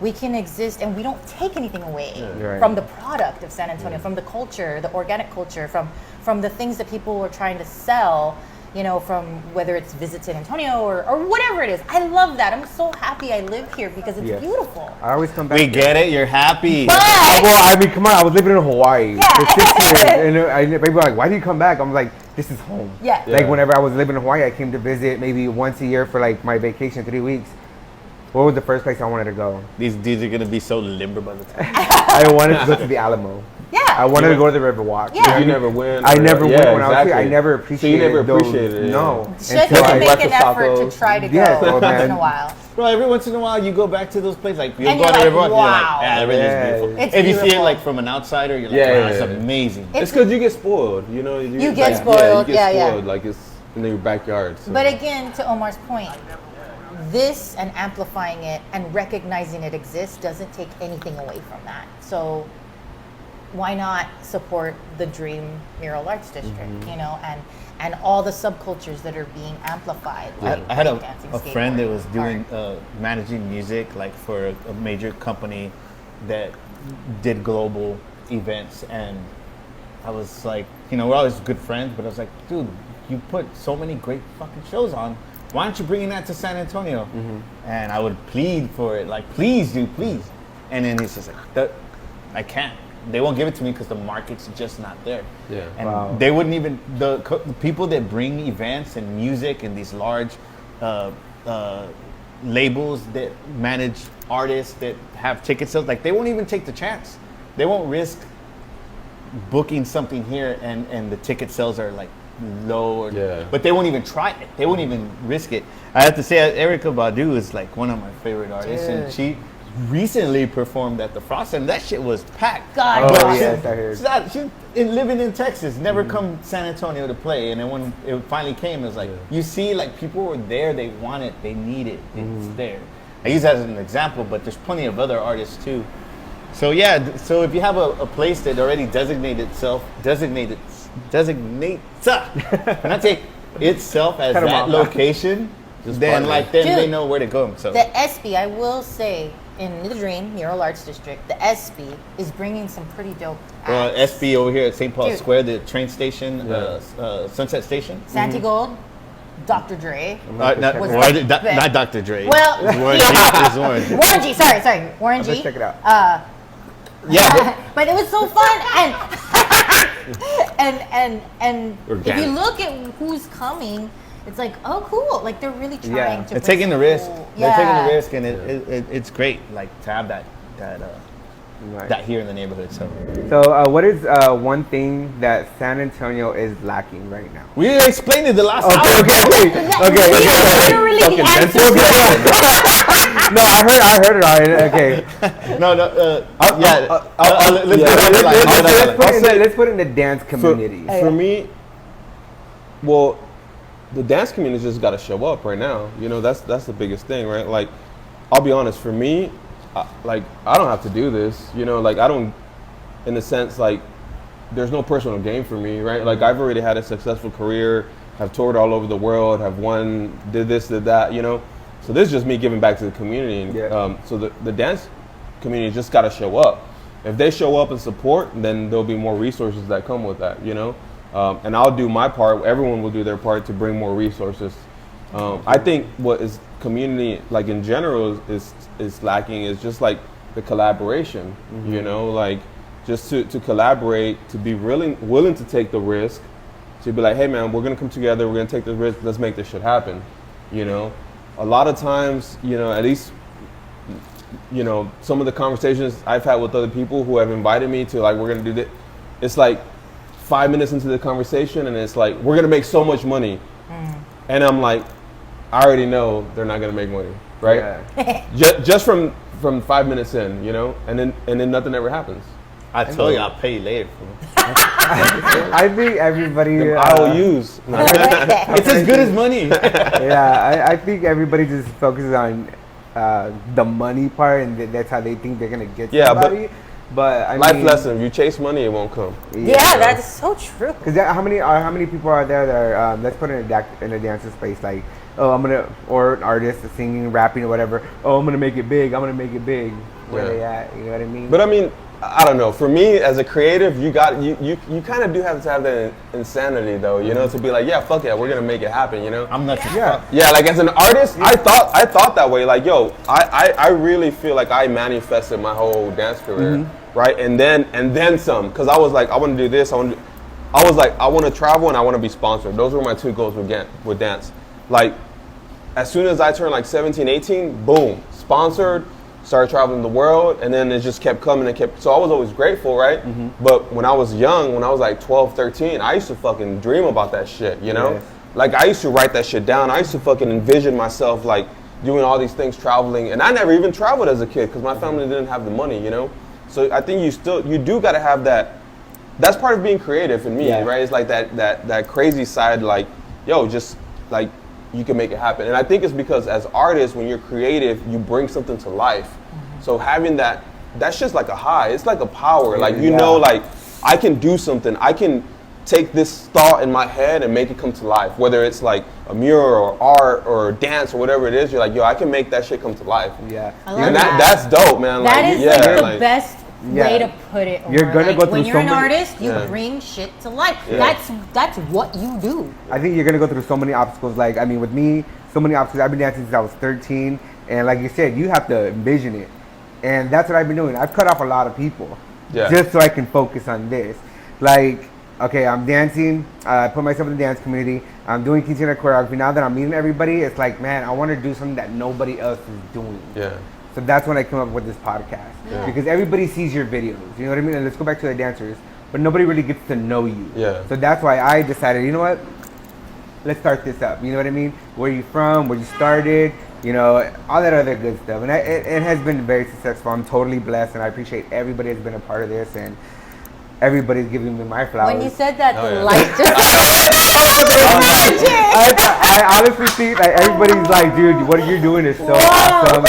we can exist and we don't take anything away Right. from the product of San Antonio, from the culture, the organic culture, from the things that people are trying to sell, you know, from whether it's Visit San Antonio or whatever it is. I love that. I'm so happy I live here because it's Yes. beautiful. I always come back. We get it. You're happy. But Well, I mean, come on. I was living in Hawaii Yeah. for 6 years, and people were like, "Why do you come back?" I'm like, "This is home." Yeah. Like whenever I was living in Hawaii, I came to visit maybe once a year for like my vacation, 3 weeks. What was the first place I wanted to go? These dudes are gonna be so limber by the time. I wanted to go to the Alamo. Yeah. I wanted to go to the Riverwalk. Yeah. You never win. I never went when I was exactly. here. I never So you appreciated never those- appreciated it. No. Should Until make I- an breakfast effort tacos. to try to go Yes, oh, once man. in a while. Bro, every once in a while you go back to those places, like you'll And go you're to like, Riverwalk, you're wow. like, yeah, everything's Yeah. beautiful. It's If you see it beautiful. like from an outsider, you're like, Yeah, wow, yeah, it's yeah. amazing. It's because you get spoiled, you know. You get like, spoiled, Yeah, you get yeah. spoiled. Like it's in your backyard. So. But again, to Omar's point, this and amplifying it and recognizing it exists doesn't take anything away from that. So why not support the Dream Mural Arts District, you know, and all the subcultures that are being amplified. Like I had a breakdancing, friend that skateboarding, was doing art. managing music like for a major company that did global events, and I was like, you know, we're always good friends, but I was like, dude, you put so many great fucking shows on. Why aren't you bringing that to San Antonio? And I would plead for it, like, please, dude, please. And then he's just like, I can't. They won't give it to me because the market's just not there. Yeah. And Wow. they wouldn't even, the people that bring events and music and these large labels that manage artists that have ticket sales, like they won't even take the chance. They won't risk booking something here and the ticket sales are like low, or, Yeah. but they won't even try it. They won't even risk it. I have to say, Erykah Badu is like one of my favorite artists, and Dude. she recently performed at the Frost, and that shit was packed. God, Oh, God. yes, I heard. She's living in Texas, never come San Antonio to play, and then when it finally came, it was like, you see, like people were there, they want it, they need it, it's there. I use that as an example, but there's plenty of other artists too. So yeah, so if you have a place that already designates not take itself as Cut 'em that off. location, Just then partner. like then they Dude, know where to go. So The SB, I will say, in the Dream Mural Arts District, the SB is bringing some pretty dope acts. SB over here at St. Paul Dude. Square, the train station, Sunset Station. Santi Gold, Dr. Dre. Not, Was Warren- that bad? not Dr. Dre. Well, It's Warren G. It's Warren G. Warren G, sorry, Warren G. Let's check it out. Yeah, but But it was so fun, and if you Organic. look at who's coming, it's like, oh, cool. Like they're really trying Yeah. to. they're bring taking the some risk. cool- They're taking Yeah. the risk, and it's great. Like to have that Right. that here in the neighborhood. So So, what is one thing that San Antonio is lacking right now? we didn't explain it the last Okay, hour. okay. Literally Okay, that's answered okay. No, I heard it already. Okay. No. Let's put it in the dance community. For me, well, the dance community just got to show up right now. You know, that's the biggest thing, right? Like, I'll be honest. For me, I don't have to do this. You know, like I don't, in the sense like, there's no personal gain for me, right? Like I've already had a successful career, have toured all over the world, have won, did this, did that. You know, so this is just me giving back to the community. And, Yeah. so the dance community just got to show up. If they show up and support, then there'll be more resources that come with that, you know? And I'll do my part. Everyone will do their part to bring more resources. I think what is community, like in general, is lacking is just like the collaboration, you know? Like just to collaborate, to be really willing to take the risk, to be like, hey man, we're gonna come together, we're gonna take the risk, let's make this shit happen, you know? a lot of times, at least, some of the conversations I've had with other people who have invited me to, like, we're going to do this. It's like 5 minutes into the conversation and it's like, we're going to make so much money. And I'm like, I already know they're not going to make money, right? Yeah. just from 5 minutes in, and then nothing ever happens. I told you I'll pay you later. I think everybody. IOUs. It's as good as money. Yeah, I think everybody just focuses on the money part, and that's how they think they're gonna get somebody. But I life mean, lesson: if you chase money, it won't come. Yeah, that's so true. Because how many people are there that are let's put in a dancer space, like, oh, I'm gonna, or an artist singing, rapping, or whatever. Oh, I'm gonna make it big. I'm gonna make it big. Where they at? You know what I mean? But I mean, I don't know. For me, as a creative, you kind of do have to have that insanity, though. To be like, yeah, fuck yeah, we're gonna make it happen. I'm not. Yeah. Like as an artist, I thought that way. Like, yo, I really feel like I manifested my whole dance career, right? And then some, because I was like, I want to do this. I want to travel and I want to be sponsored. Those were my two goals with dance. Like, as soon as I turned like 17, 18, boom, sponsored. Started traveling the world, and then it just kept coming and kept. So I was always grateful, right? But when I was young, when I was like 12, 13, I used to fucking dream about that shit, Yes. Like, I used to write that shit down. I used to fucking envision myself like doing all these things, traveling, and I never even traveled as a kid because my family didn't have the money, So I think you do got to have that. That's part of being creative in me, right? It's like that crazy side, like, yo, just like. You can make it happen. And I think it's because as artists, when you're creative, you bring something to life. So having that's just like a high. It's like a power. Like, like, I can do something. I can take this thought in my head and make it come to life. Whether it's like a mural or art or dance or whatever it is, you're like, yo, I can make that shit come to life. Yeah. And that's dope, man. That is the best way to put it. You're gonna go through when you're an artist, you bring shit to life. Yeah. That's what you do. I think you're gonna go through so many obstacles. Like, I mean, with me, so many obstacles. I've been dancing since I was 13, and like you said, you have to envision it, and that's what I've been doing. I've cut off a lot of people, just so I can focus on this. Like, okay, I'm dancing. I put myself in the dance community. I'm doing quinceañera choreography. Now that I'm meeting everybody, it's like, man, I want to do something that nobody else is doing. Yeah. So that's when I came up with this podcast. Because everybody sees your videos, you know what I mean? And let's go back to the dancers, but nobody really gets to know you. Yeah. So that's why I decided, you know what? Let's start this up. You know what I mean? Where you from? Where you started? All that other good stuff. And it has been very successful. I'm totally blessed, and I appreciate everybody that's been a part of this, and everybody's giving me my flowers. When you said that, the light just... I honestly think like everybody's like, dude, what you're doing is so awesome.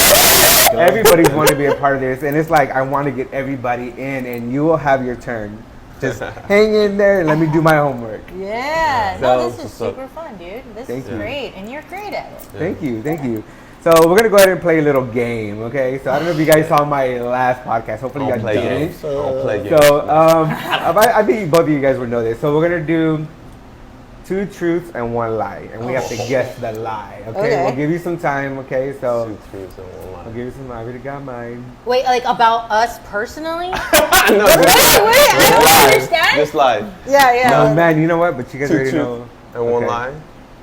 Everybody's want to be a part of this, and it's like I want to get everybody in, and you will have your turn. Just hang in there and let me do my homework. Yeah, no, this is super fun, dude. This is great, and you're great at it. Thank you. So we're gonna go ahead and play a little game, okay? So I don't know if you guys saw my last podcast. Hopefully you guys did. I'll play games. So I think both of you guys would know this. So we're gonna do 2 truths and 1 lie, and we have to guess the lie. Okay? We'll give you some time. Okay, so 2 truths and 1 lie. I'll give you some. I already got mine. Wait, like about us personally? No, I don't understand. Just lie. Yeah. No, man, you know what? But you guys already know. And 1 lie.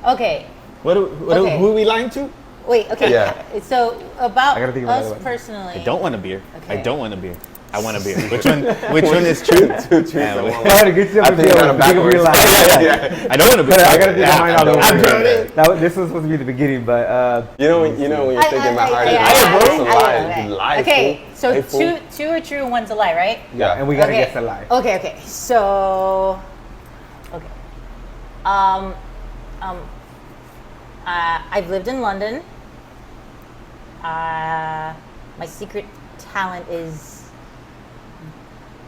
Okay. Who are we lying to? Wait, okay. Yeah. So about I gotta think about us that one. personally. I don't want a beer. Okay. I don't want a beer. I want a beer. Which one is true? 2 truths and 1 I lie. gotta get you I think a kind of backwards. I don't want a beer. I gotta think of mine all I'm over. This was supposed to be the beginning, but You know when you're thinking about hard I lie. Okay, so two are true and 1's a lie, right? Yeah. and we gotta guess the lie. Okay. So, okay. I've lived in London. My secret talent is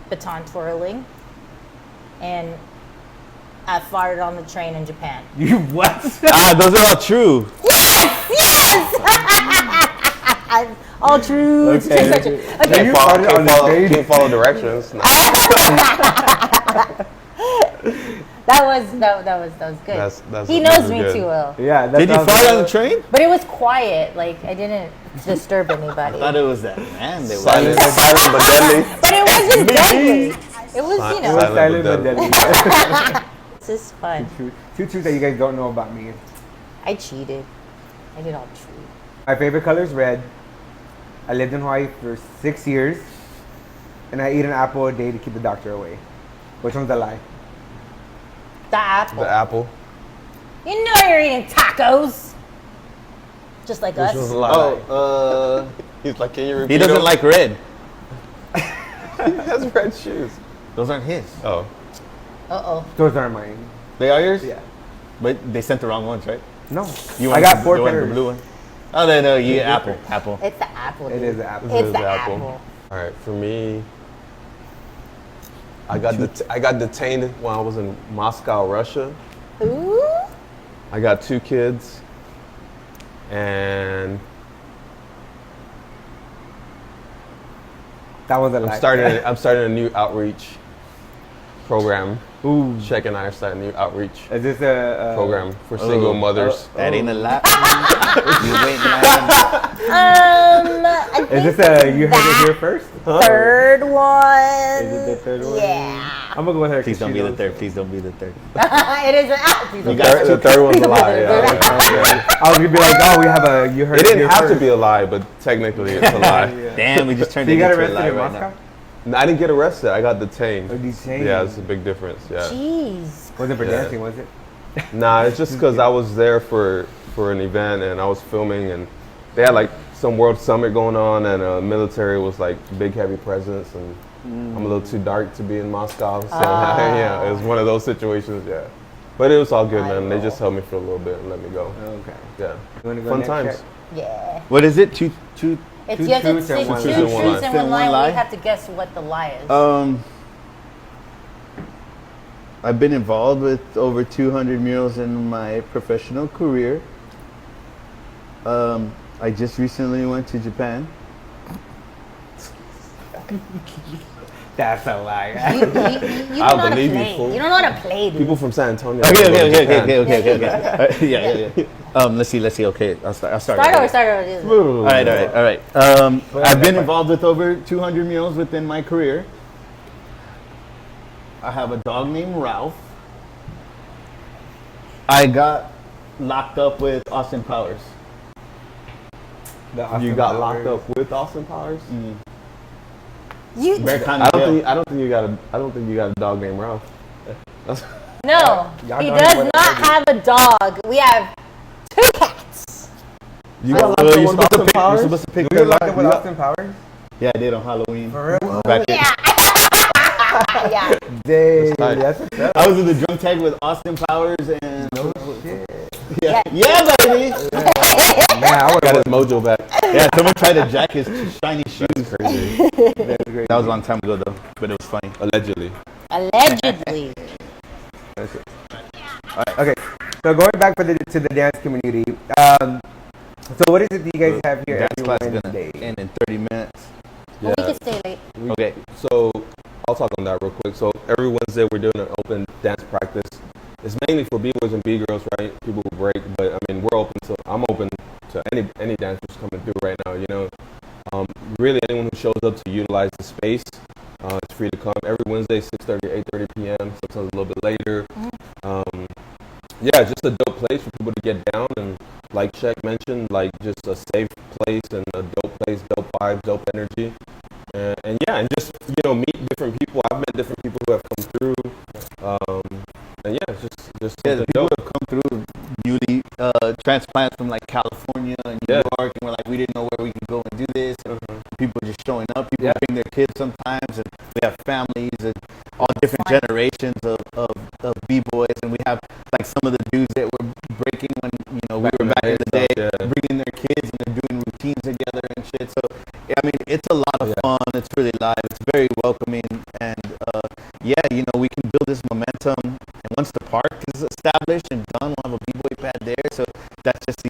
baton twirling, and I farted on the train in Japan. You what? Those are all true. Yes! All true. Okay. Okay. Can't follow directions. No. That was good. He knows me too well. Yeah. Did you fart on the train? But it was quiet. Like I didn't disturb anybody. I thought it was that man. Silent but deadly. But it wasn't deadly. It was, It was silent but deadly. This is fun. 2 truths that you guys don't know about me. I cheated. I did all tree. My favorite color is red. I lived in Hawaii for 6 years, and I eat an apple a day to keep the doctor away. Which one's a lie? The apple. The apple. You know you're eating tacos. Just like us. Which one's a lie? He's like, can you repeat? He doesn't like red. He has red shoes. Those aren't his. Oh. Uh-oh. Those aren't mine. They are yours? Yeah. But they sent the wrong ones, right? No. You I want got the, 4 you want pairs. the blue one? Oh, no, you get apple. Apple. It's the apple. It dude. is the apple. It's is the the apple. apple. All right, for me, I got detained when I was in Moscow, Russia. Ooh. I got 2 kids, and That was a lie. I'm starting a new outreach program. Ooh. Check and I are starting a new outreach Is this a program for single mothers. That ain't a lot. You waiting I Is think this a you heard it here first? third one. Is it the third one? Yeah. I'm gonna go with her. Please don't be the third. Please don't be the third. It is an apple. The third one's a lie. Yeah. I was gonna be like, oh, we have a you heard It it here didn't have to first. be a lie, but technically it's a lie. Damn, we just turned So you it got into a arrested lie in right Moscow? now. No, I didn't get arrested. I got detained. Oh, detained. Yeah, it's a big difference. Yeah. Jeez. Wasn't for Yeah. dancing, was it? Nah, it's just because I was there for an event and I was filming and they had like some world summit going on and military was like big heavy presence and I'm a little too dark to be in Moscow. So yeah, it was one of those situations. Yeah, but it was all good, man. They just held me for a little bit and let me go. Okay. Yeah, You wanna go fun next, times. Jack? Yeah. What is it? Two. It's Two yes, it's truths and two one truths lie. One and lie. one One lie. lie. We have to guess what the lie is. I've been involved with over 200 murals in my professional career. I just recently went to Japan. That's a lie. You don't know I'll how to believe you, play. fool. You don't know how to play, dude. People from San Antonio. Okay. Yeah. Let's see. Okay, I'll start. Start over. All right. I've been involved with over 200 murals within my career. I have a dog named Ralph. I got locked up with Austin Powers. You got locked up with Austin Powers? You I don't think you got a dog named Ralph. no. Y'all He don't does know what not have a dog. We have 2 cats. You got locked up with Austin Powers? You're supposed to pick You the were locked up with line. Austin Powers? Yeah, I did on Halloween. For real? Back in- Yeah. Yeah. Dang, tight. that's a tough. I was in the drum tag with Austin Powers and Oh, shit. yeah, baby. Man, I would Got have his mojo back. Yeah, someone tried to jack his shiny shoes. Crazy. That's great. That was a long time ago though, but it was funny. Allegedly. Allegedly. Okay, so going back to the dance community, so what is it that you guys have here Dance every class is Wednesday? gonna end in 30 minutes. Well, we can stay late. Okay. So I'll talk on that real quick. So every Wednesday we're doing an open dance practice. It's mainly for B-boys and B-girls, right? People who break, but I mean I'm open to any dancers coming through right now. You know, really anyone who shows up to utilize the space, it's free to come. Every Wednesday, 6:30, 8:30 p.m. Sometimes a little bit later. Yeah, just a dope place for people to get down and, like Shaq mentioned, like just a safe place and a dope place, dope vibes, dope energy. And yeah, and just, meet different people. I've met different people who have come through. And yeah, it's just Yeah, the something people dope. who have come through newly transplants from like California and New York, and we're like, we didn't know where we could go and do this. And people just showing up. People bring their kids sometimes, and we have families and all different generations of b-boys, and we have like some of the dudes that were breaking when we were back in the day, bringing their kids and they're doing routines together and shit. So I mean, it's a lot of fun. It's really live. It's very welcoming, and we can build this momentum. And once the park is established and done, we'll have a b-boy pad there. So that's just